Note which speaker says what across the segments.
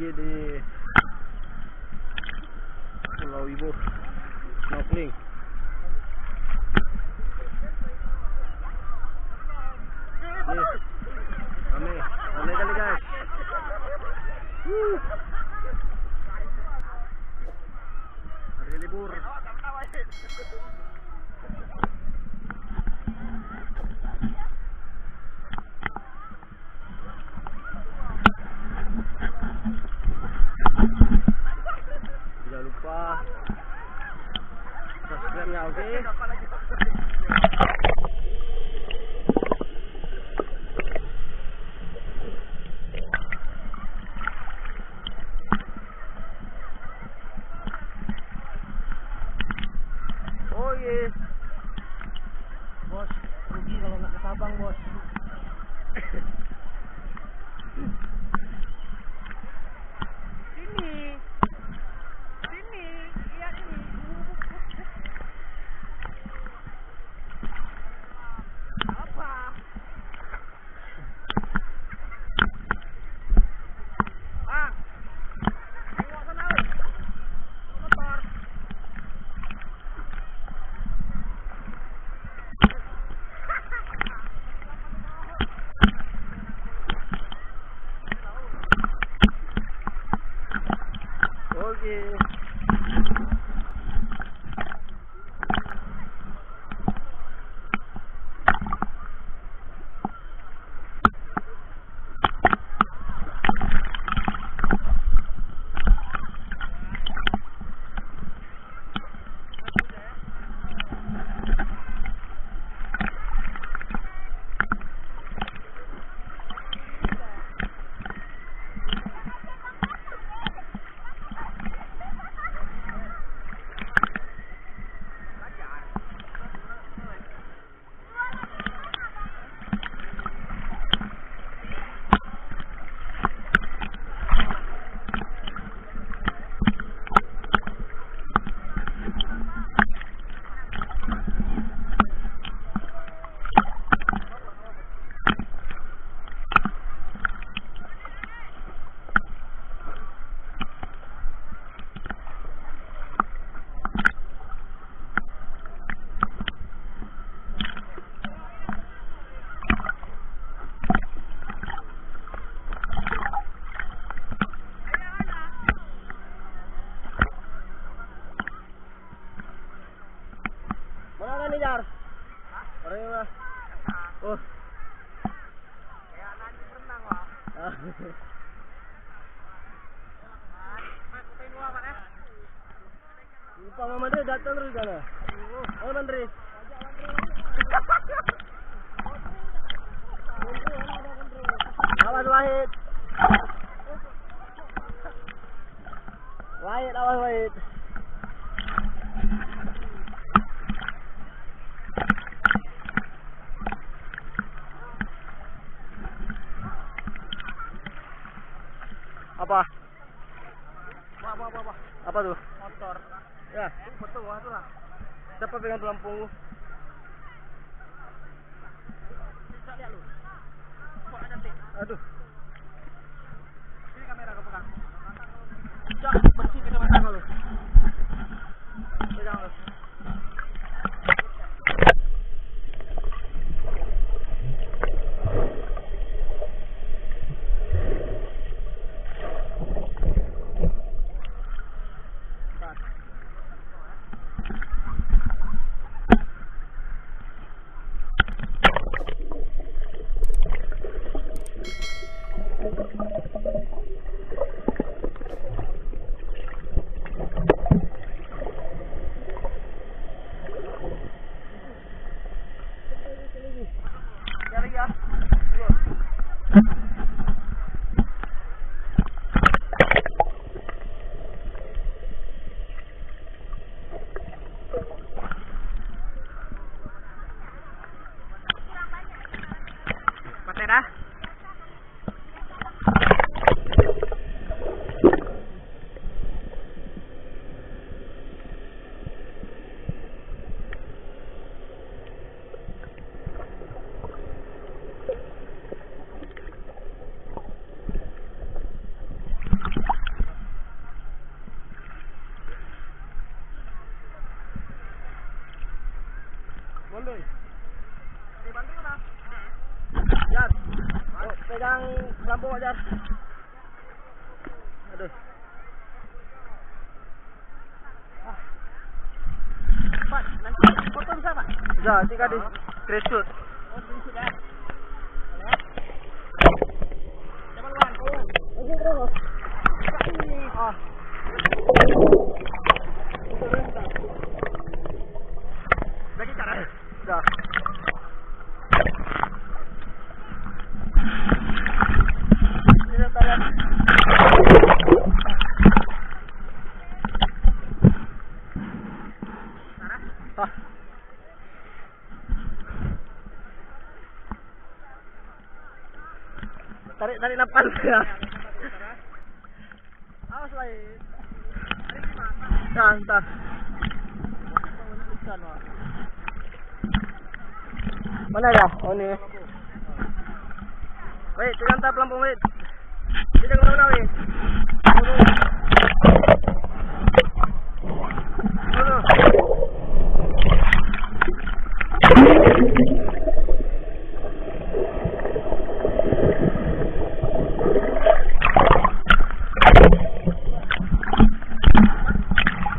Speaker 1: lagi di Pulau Ibu snorkeling. Nih, rame kali guys. Hari libur. Jangan lupa subscribe-nya, oke? Oh yes, bos, rugi kalau nggak ke Sabang bos. Oke. Mana nih Jar? Orangnya mana? Oh. Kayak nanti berenang lah. Lupa Mama Dre datang terus sana. Oh Mandri. Awas Wahid. Wahid, awas Wahid. Apa? Apa tuh? Motor. Ya. Betul lah. Siapa pegang tulang punggung? Bisa lihat lu. Kok ada tik? Aduh. Sini kamera kau pegang. Cak, bersih kacamata kau lu. Pegang lu. Patera. Boleh. Bantu mana? Jar. Pegang lampu Jar. Aduh. Pak, nanti foto bisa Pak? Bisa, tinggal di screenshot. Oh, screenshot ya. Boleh. Coba luan, Oke, terus. Ah. Lagi cara. Sudah. Ini tayang. Ah. Tarik napas ya. Awas lain. Nah, entah. Mana ya? Oh ni. Wait, tekan tap lampu wait. Dia jangan mana wait.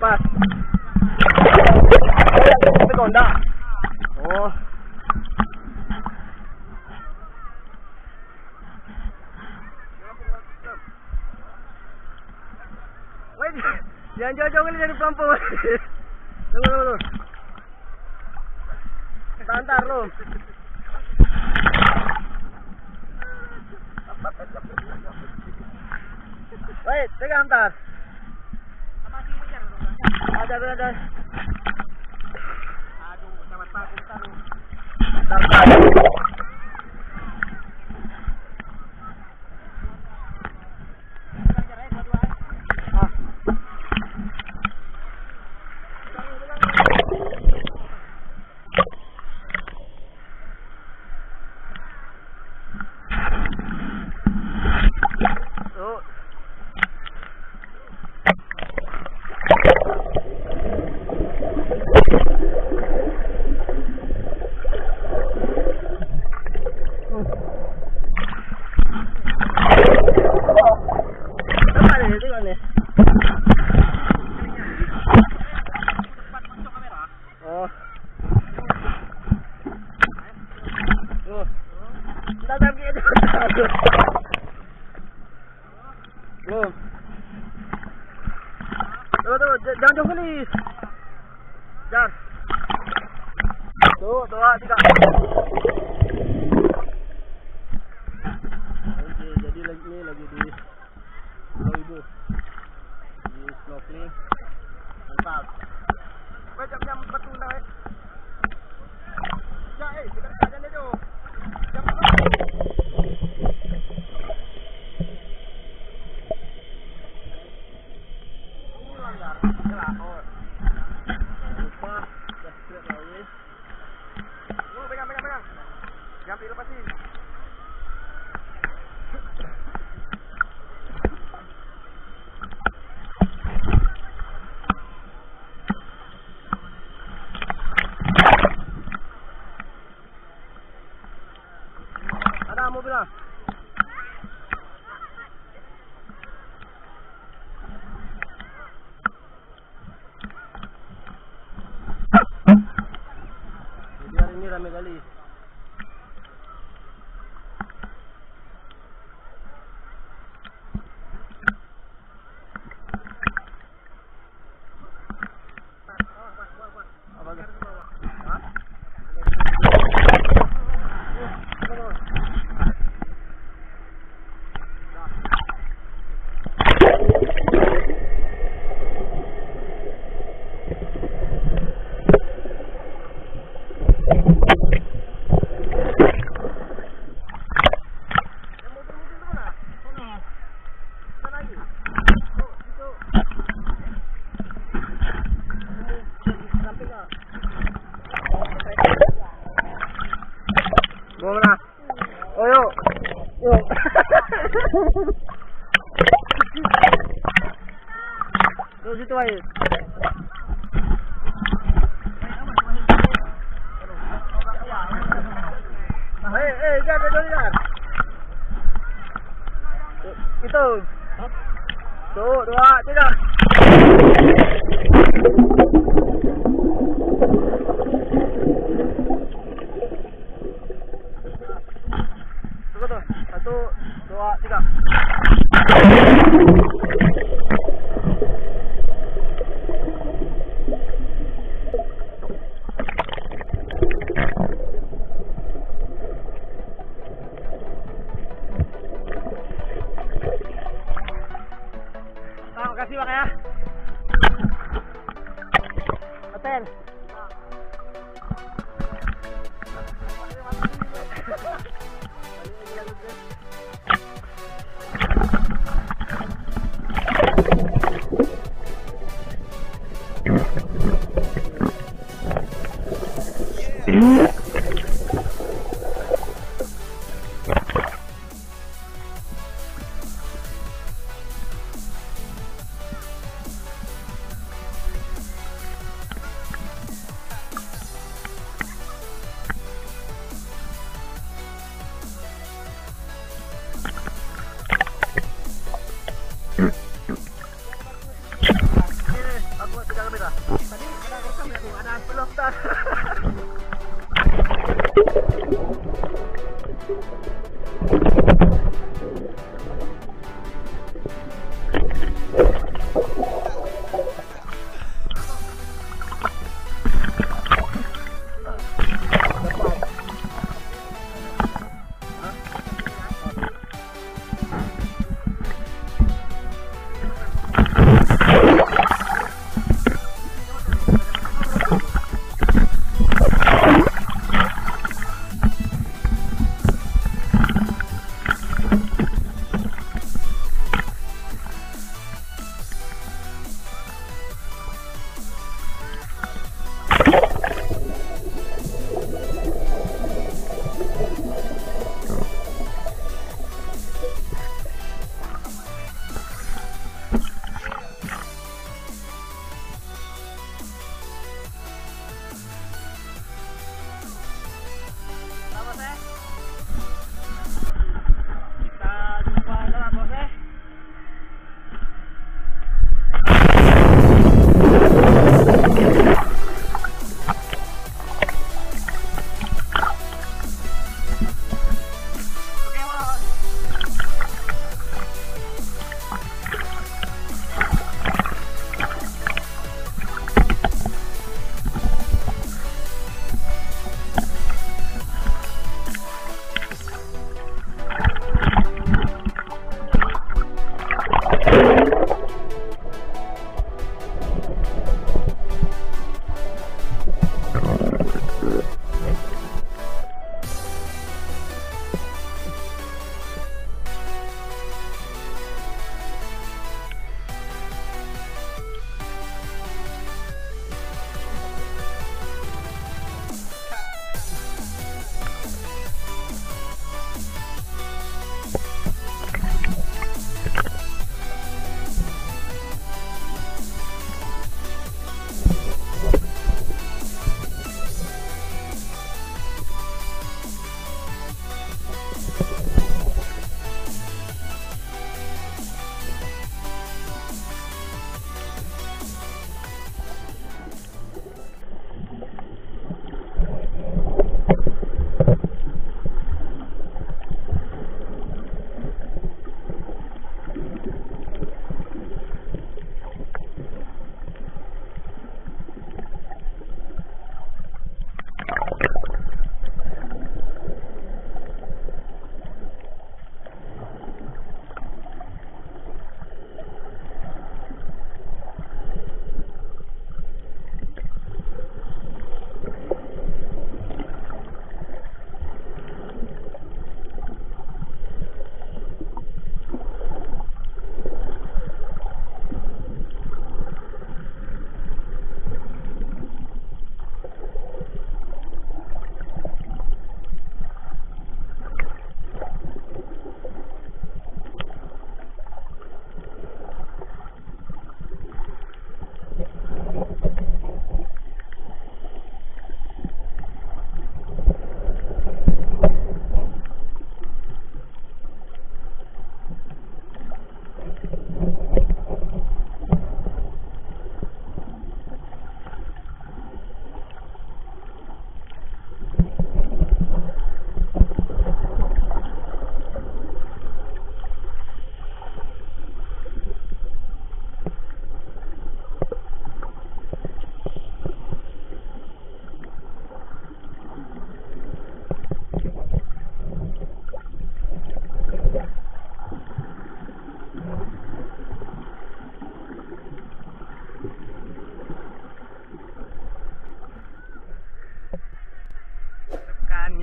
Speaker 1: Pas. Tapi konda. Oh. Wait, jangan jauh-jauh kali dari pelampu. Tunggu. Tantar lu. Wait, pegang tar. Ada. Aduh, sama taruh. Tuh, jangan jauh kali. Jar. Tuh, 2, 3. Oke, jadi lagi di Pulau Ibu. Di snorkeling. Mantap. Weh, jam batu dah. Ya, kita jalan dia tu. Jam berapa? Pegang. Jangan pergi lepasin. Ada mobil lah. Jadi hari ini ramai kali. Mau mana? Oh yuk. Tuh situ aja. 2, 3. Tunggu tuh. 1, 2, 3. Terima kasih Bang ya. Hotel. Aku mau pegang kamera. Tadi ada rekam ya tuh, ada belum tar.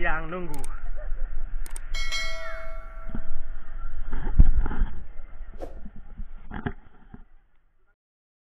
Speaker 1: yang nunggu.